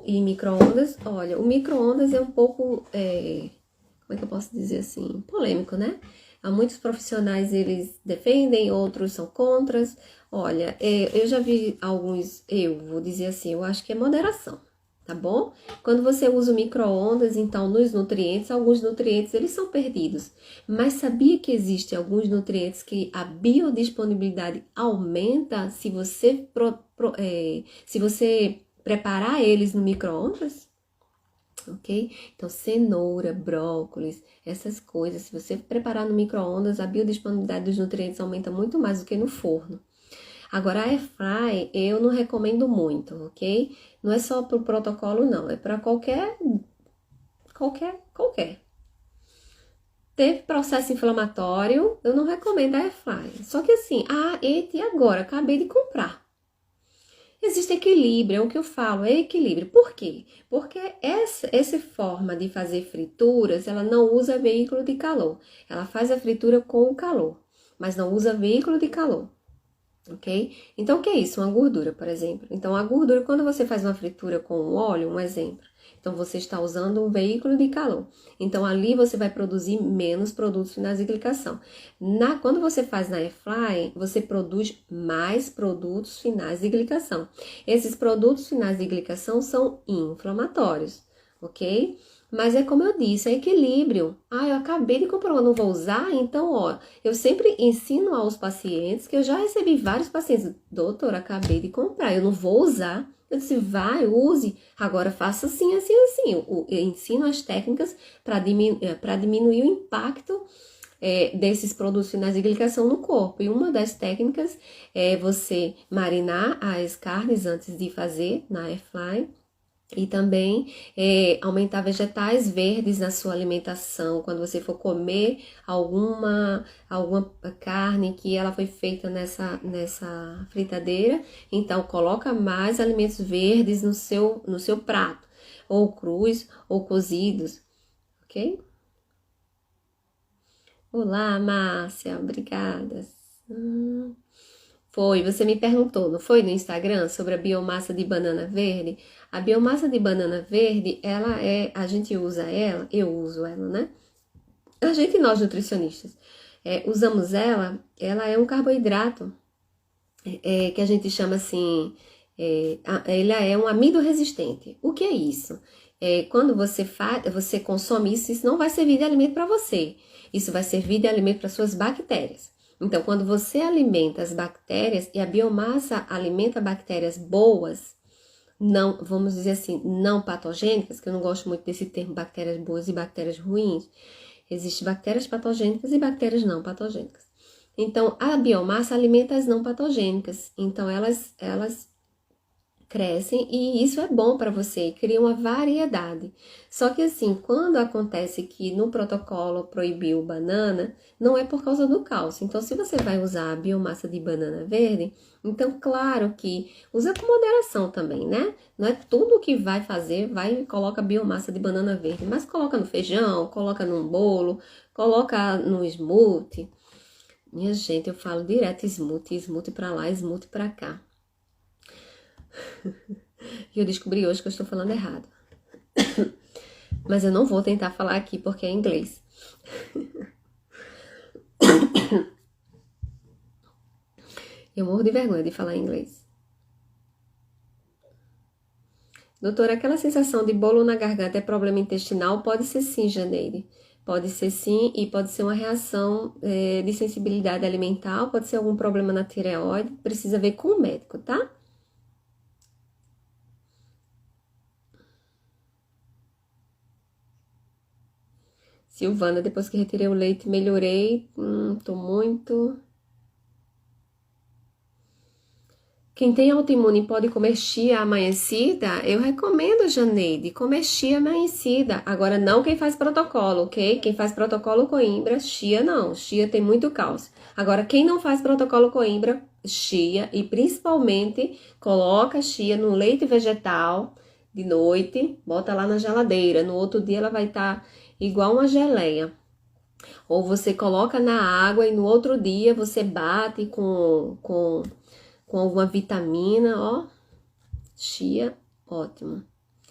e micro-ondas? Olha, o micro-ondas é um pouco, como é que eu posso dizer assim, polêmico, né? Há muitos profissionais, eles defendem, outros são contras. Olha, eu já vi alguns, eu vou dizer assim, eu acho que é moderação, tá bom? Quando você usa o micro-ondas, então, nos nutrientes, alguns nutrientes, eles são perdidos. Mas sabia que existem alguns nutrientes que a biodisponibilidade aumenta se você preparar eles no micro-ondas? Ok? Então, cenoura, brócolis, essas coisas, se você preparar no micro-ondas, a biodisponibilidade dos nutrientes aumenta muito mais do que no forno. Agora, a airfry eu não recomendo muito, ok? Não é só para o protocolo, não, é para qualquer. Teve processo inflamatório, eu não recomendo a airfry. Só que assim, e agora? Acabei de comprar. Existe equilíbrio, é o que eu falo, é equilíbrio. Por quê? Porque essa forma de fazer frituras, ela não usa veículo de calor. Ela faz a fritura com o calor, mas não usa veículo de calor, ok? Então, o que é isso? Uma gordura, por exemplo. Então, a gordura, quando você faz uma fritura com um óleo, um exemplo, então você está usando um veículo de calor. Então, ali você vai produzir menos produtos finais de glicação. Quando você faz na airfry, você produz mais produtos finais de glicação. Esses produtos finais de glicação são inflamatórios, ok? Mas é como eu disse, é equilíbrio. Eu acabei de comprar, eu não vou usar, então, ó, eu sempre ensino aos pacientes, que eu já recebi vários pacientes, doutor, acabei de comprar, eu não vou usar. Eu disse, vai, use, agora faça assim, assim, assim. Eu ensino as técnicas para diminuir o impacto desses produtos finais de glicação no corpo. E uma das técnicas é você marinar as carnes antes de fazer na airfry. E também aumentar vegetais verdes na sua alimentação. Quando você for comer alguma carne que ela foi feita nessa fritadeira, então coloca mais alimentos verdes no seu prato, ou crus ou cozidos, ok? Olá, Márcia, obrigada. Você me perguntou, não foi no Instagram, sobre a biomassa de banana verde? A biomassa de banana verde, a gente usa ela, eu uso ela, né? Nós nutricionistas, usamos ela é um carboidrato, que a gente chama assim, ela é um amido resistente. O que é isso? Quando você consome isso não vai servir de alimento para você, isso vai servir de alimento para suas bactérias. Então, quando você alimenta as bactérias, e a biomassa alimenta bactérias boas, não, vamos dizer assim, não patogênicas, que eu não gosto muito desse termo bactérias boas e bactérias ruins. Existem bactérias patogênicas e bactérias não patogênicas. Então, a biomassa alimenta as não patogênicas. Então, elas crescem e isso é bom para você, cria uma variedade. Só que assim, quando acontece que no protocolo proibiu banana, não é por causa do cálcio. Então, se você vai usar a biomassa de banana verde, então claro que usa com moderação também, né? Não é tudo que vai fazer, vai e coloca biomassa de banana verde, mas coloca no feijão, coloca num bolo, coloca no smoothie. Minha gente, eu falo direto smoothie pra lá, smoothie pra cá. E eu descobri hoje que eu estou falando errado. Mas eu não vou tentar falar aqui porque é inglês. Eu morro de vergonha de falar inglês. Doutora, aquela sensação de bolo na garganta é problema intestinal? Pode ser sim, Janeire. Pode ser sim, e pode ser uma reação de sensibilidade alimentar, pode ser algum problema na tireoide, precisa ver com o médico, tá? Silvana, depois que retirei o leite, melhorei. Tô muito. Quem tem autoimune pode comer chia amanhecida? Eu recomendo, Janeide, comer chia amanhecida. Agora, não quem faz protocolo, ok? Quem faz protocolo Coimbra, chia não. Chia tem muito cálcio. Agora, quem não faz protocolo Coimbra, chia e principalmente coloca chia no leite vegetal de noite, bota lá na geladeira. No outro dia ela vai estar igual uma geleia. Ou você coloca na água e no outro dia você bate com alguma vitamina, ó. Chia, ótimo.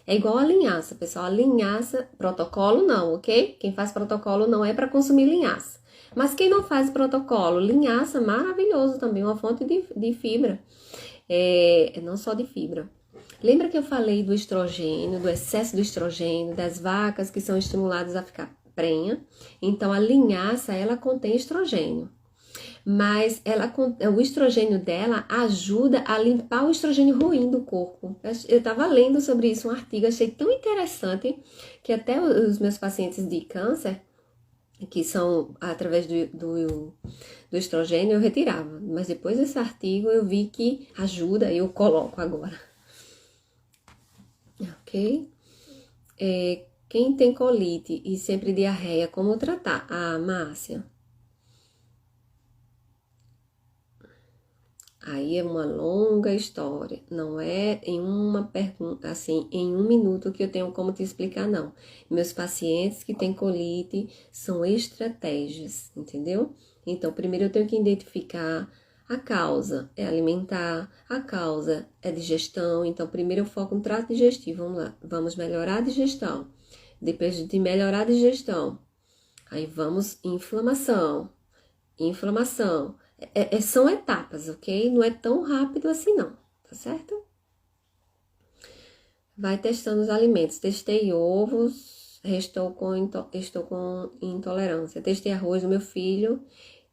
É igual a linhaça, pessoal. A linhaça, protocolo não, ok? Quem faz protocolo não é para consumir linhaça. Mas quem não faz protocolo? Linhaça, maravilhoso também, uma fonte de fibra. Não só de fibra. Lembra que eu falei do estrogênio, do excesso do estrogênio, das vacas que são estimuladas a ficar prenha? Então, a linhaça, ela contém estrogênio. Mas o estrogênio dela ajuda a limpar o estrogênio ruim do corpo. Eu estava lendo sobre isso, um artigo, achei tão interessante que até os meus pacientes de câncer, que são através do estrogênio, eu retirava. Mas depois desse artigo eu vi que ajuda, eu coloco agora. Ok? Quem tem colite e sempre diarreia, como tratar? Ah, Márcia. Aí é uma longa história, não é em uma pergunta, assim, em 1 minuto que eu tenho como te explicar, não. Meus pacientes que têm colite são estratégias, entendeu? Então, primeiro eu tenho que identificar a causa, é alimentar, a causa é digestão, então primeiro eu foco no trato digestivo, vamos lá, vamos melhorar a digestão. Depois de melhorar a digestão, aí vamos inflamação. São etapas, ok? Não é tão rápido assim, não, tá certo? Vai testando os alimentos. Testei ovos, estou com intolerância. Testei arroz do meu filho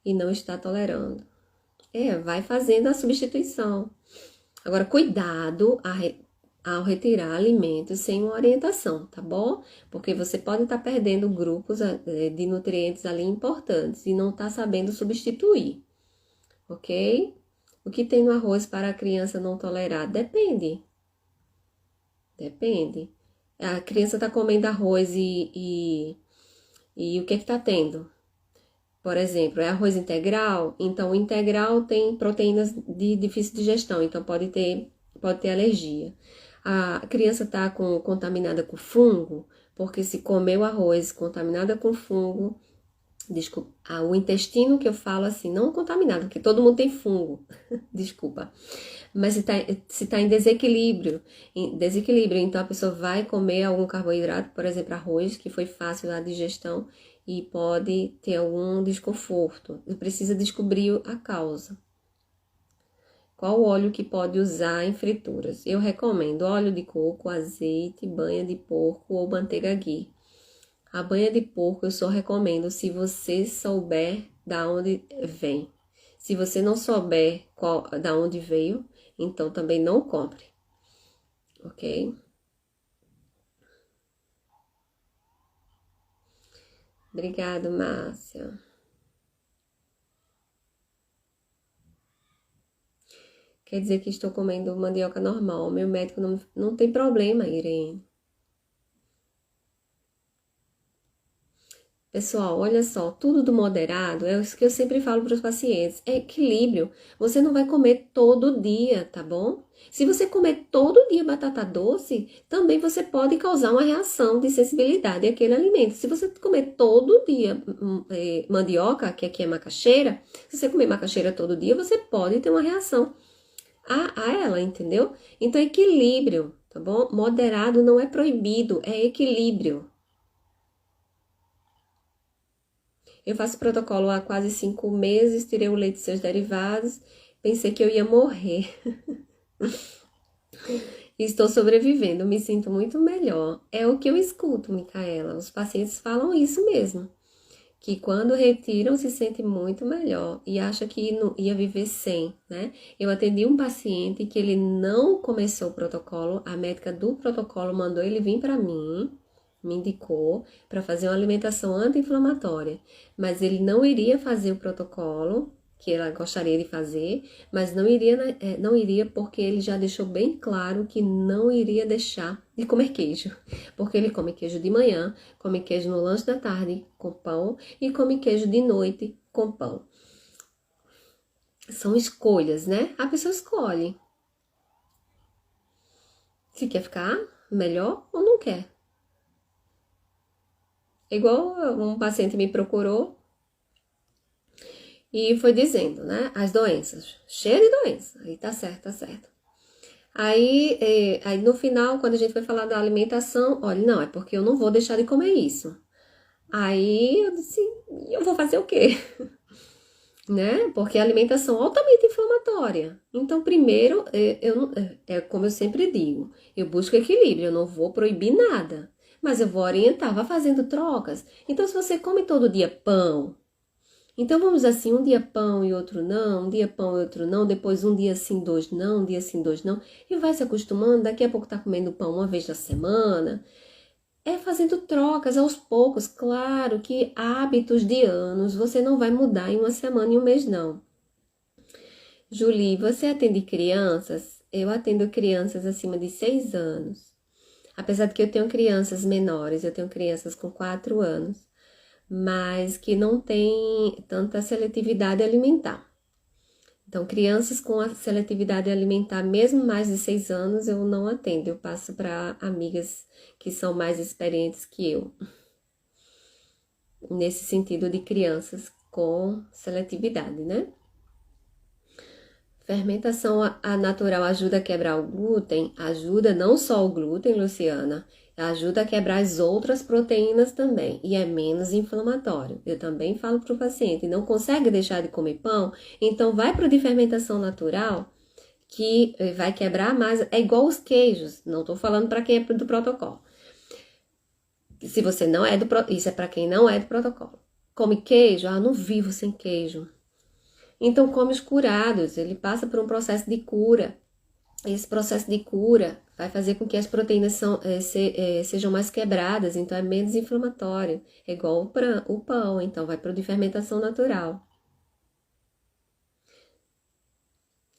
e não está tolerando. Vai fazendo a substituição. Agora, cuidado ao retirar alimentos sem uma orientação, tá bom? Porque você pode estar perdendo grupos de nutrientes ali importantes e não tá sabendo substituir. Ok? O que tem no arroz para a criança não tolerar? Depende. A criança está comendo arroz e o que está tendo? Por exemplo, é arroz integral? Então, o integral tem proteínas de difícil digestão, então pode ter alergia. A criança está contaminada com fungo, porque se comeu arroz contaminada com fungo, desculpa, o intestino que eu falo assim, não contaminado, porque todo mundo tem fungo, desculpa. Mas se tá em desequilíbrio, então a pessoa vai comer algum carboidrato, por exemplo, arroz, que foi fácil a digestão e pode ter algum desconforto. Precisa descobrir a causa. Qual óleo que pode usar em frituras? Eu recomendo óleo de coco, azeite, banha de porco ou manteiga ghee. A banha de porco eu só recomendo se você souber da onde vem. Se você não souber da onde veio, então também não compre. Ok? Obrigada, Márcia. Quer dizer que estou comendo mandioca normal. Meu médico não tem problema, Irene. Pessoal, olha só, tudo do moderado é isso que eu sempre falo para os pacientes, é equilíbrio. Você não vai comer todo dia, tá bom? Se você comer todo dia batata doce, também você pode causar uma reação de sensibilidade àquele alimento. Se você comer todo dia mandioca, que aqui é macaxeira, se você comer macaxeira todo dia, você pode ter uma reação a ela, entendeu? Então, equilíbrio, tá bom? Moderado não é proibido, é equilíbrio. Eu faço protocolo há quase 5 meses, tirei o leite e seus derivados, pensei que eu ia morrer. Estou sobrevivendo, me sinto muito melhor. É o que eu escuto, Micaela. Os pacientes falam isso mesmo. Que quando retiram se sente muito melhor e acha que não ia viver sem, né? Eu atendi um paciente que ele não começou o protocolo, a médica do protocolo mandou ele vir para mim, me indicou para fazer uma alimentação anti-inflamatória, mas ele não iria fazer o protocolo que ela gostaria de fazer, mas não iria porque ele já deixou bem claro que não iria deixar de comer queijo, porque ele come queijo de manhã, come queijo no lanche da tarde com pão e come queijo de noite com pão. São escolhas, né? A pessoa escolhe se quer ficar melhor ou não quer. Igual um paciente me procurou e foi dizendo, né? As doenças, cheia de doença. Aí tá certo, tá certo. Aí no final, quando a gente foi falar da alimentação, olha, não, é porque eu não vou deixar de comer isso. Aí eu disse, eu vou fazer o quê? Né? Porque a alimentação é altamente inflamatória. Então, primeiro, é como eu sempre digo, eu busco equilíbrio, eu não vou proibir nada, mas eu vou orientar, vá fazendo trocas. Então, se você come todo dia pão, então vamos assim, um dia pão e outro não, um dia pão e outro não, depois um dia sim, dois não, um dia sim, dois não, e vai se acostumando, daqui a pouco tá comendo pão uma vez na semana, é fazendo trocas aos poucos. Claro que hábitos de anos você não vai mudar em uma semana e um mês, não. Julie, você atende crianças? Eu atendo crianças acima de 6 anos. Apesar de que eu tenho crianças menores, eu tenho crianças com 4 anos, mas que não têm tanta seletividade alimentar. Então, crianças com a seletividade alimentar, mesmo mais de 6 anos, eu não atendo. Eu passo para amigas que são mais experientes que eu. Nesse sentido de crianças com seletividade, né? Fermentação a natural ajuda a quebrar o glúten? Ajuda não só o glúten, Luciana, ajuda a quebrar as outras proteínas também e é menos inflamatório. Eu também falo para o paciente, não consegue deixar de comer pão, então vai para o de fermentação natural, que vai quebrar mais, é igual os queijos, não estou falando para quem é do protocolo. Se você não é isso é para quem não é do protocolo. Come queijo? Ah, não vivo sem queijo. Então, come os curados, ele passa por um processo de cura. Esse processo de cura vai fazer com que as proteínas sejam mais quebradas, então é menos inflamatório. É igual o pão, então vai para o de fermentação natural.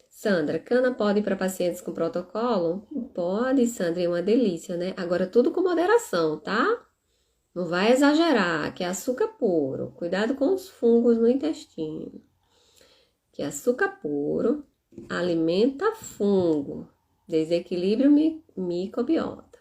Sandra, cana pode ir para pacientes com protocolo? Pode, Sandra, é uma delícia, né? Agora tudo com moderação, tá? Não vai exagerar, que é açúcar puro. Cuidado com os fungos no intestino. Que açúcar puro alimenta fungo, desequilíbrio microbiota.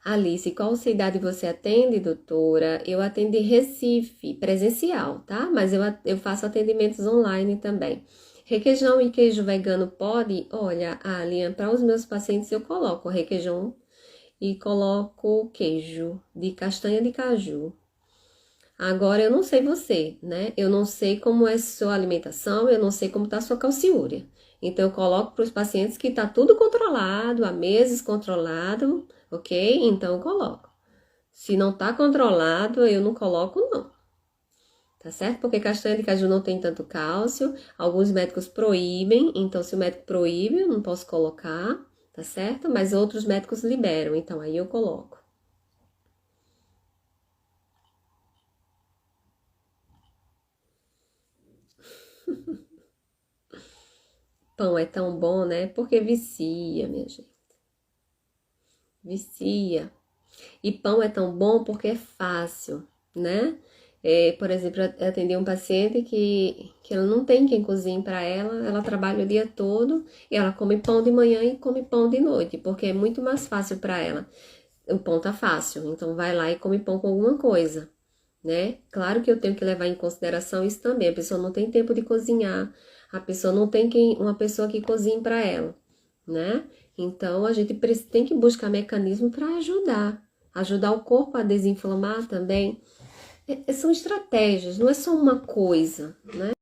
Alice, qual cidade você atende, doutora? Eu atendo em Recife, presencial, tá? Mas eu faço atendimentos online também. Requeijão e queijo vegano pode? Olha, Alian, para os meus pacientes eu coloco requeijão e coloco queijo de castanha de caju. Agora, eu não sei você, né? Eu não sei como é sua alimentação, eu não sei como tá sua calciúria. Então, eu coloco para os pacientes que tá tudo controlado, há meses controlado, ok? Então, eu coloco. Se não tá controlado, eu não coloco, não. Tá certo? Porque castanha de caju não tem tanto cálcio, alguns médicos proíbem, então se o médico proíbe, eu não posso colocar, tá certo? Mas outros médicos liberam, então aí eu coloco. Pão é tão bom, né? Porque vicia, minha gente. Vicia. E pão é tão bom porque é fácil, né? Por exemplo, eu atendi um paciente que ela não tem quem cozinhe para ela trabalha o dia todo e ela come pão de manhã e come pão de noite, porque é muito mais fácil para ela. O pão tá fácil, então vai lá e come pão com alguma coisa, né? Claro que eu tenho que levar em consideração isso também. A pessoa não tem tempo de cozinhar, a pessoa não tem uma pessoa que cozinhe para ela, né? Então a gente tem que buscar mecanismo para ajudar o corpo a desinflamar também. São estratégias, não é só uma coisa, né?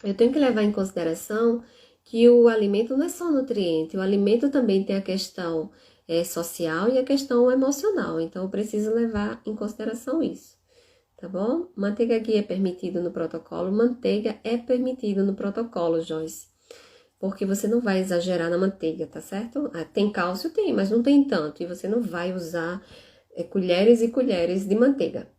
Eu tenho que levar em consideração que o alimento não é só nutriente, o alimento também tem a questão social e a questão emocional. Então eu preciso levar em consideração isso. Tá bom? Manteiga ghee é permitido no protocolo? Manteiga é permitido no protocolo, Joyce. Porque você não vai exagerar na manteiga, tá certo? Ah, tem cálcio? Tem, mas não tem tanto. E você não vai usar colheres e colheres de manteiga,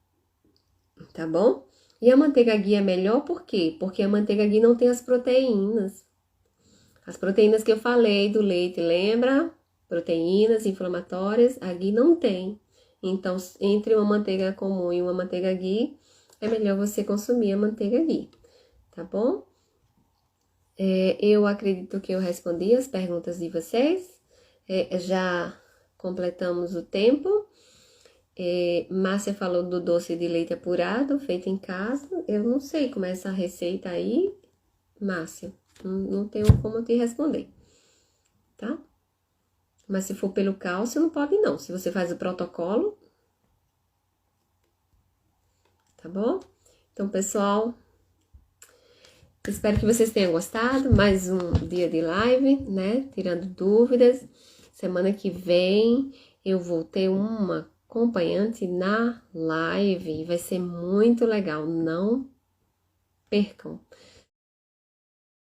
tá bom? E a manteiga ghee é melhor por quê? Porque a manteiga ghee não tem as proteínas. As proteínas que eu falei do leite, lembra? Proteínas inflamatórias, a ghee não tem. Então, entre uma manteiga comum e uma manteiga ghee, é melhor você consumir a manteiga ghee, tá bom? Eu acredito que eu respondi as perguntas de vocês. Já completamos o tempo. Márcia falou do doce de leite apurado, feito em casa. Eu não sei como é essa receita aí, Márcia. Não tenho como te responder, tá? Mas se for pelo cálcio, não pode não. Se você faz o protocolo, tá bom? Então, pessoal, espero que vocês tenham gostado. Mais um dia de live, né? Tirando dúvidas. Semana que vem eu vou ter uma acompanhante na live. Vai ser muito legal. Não percam.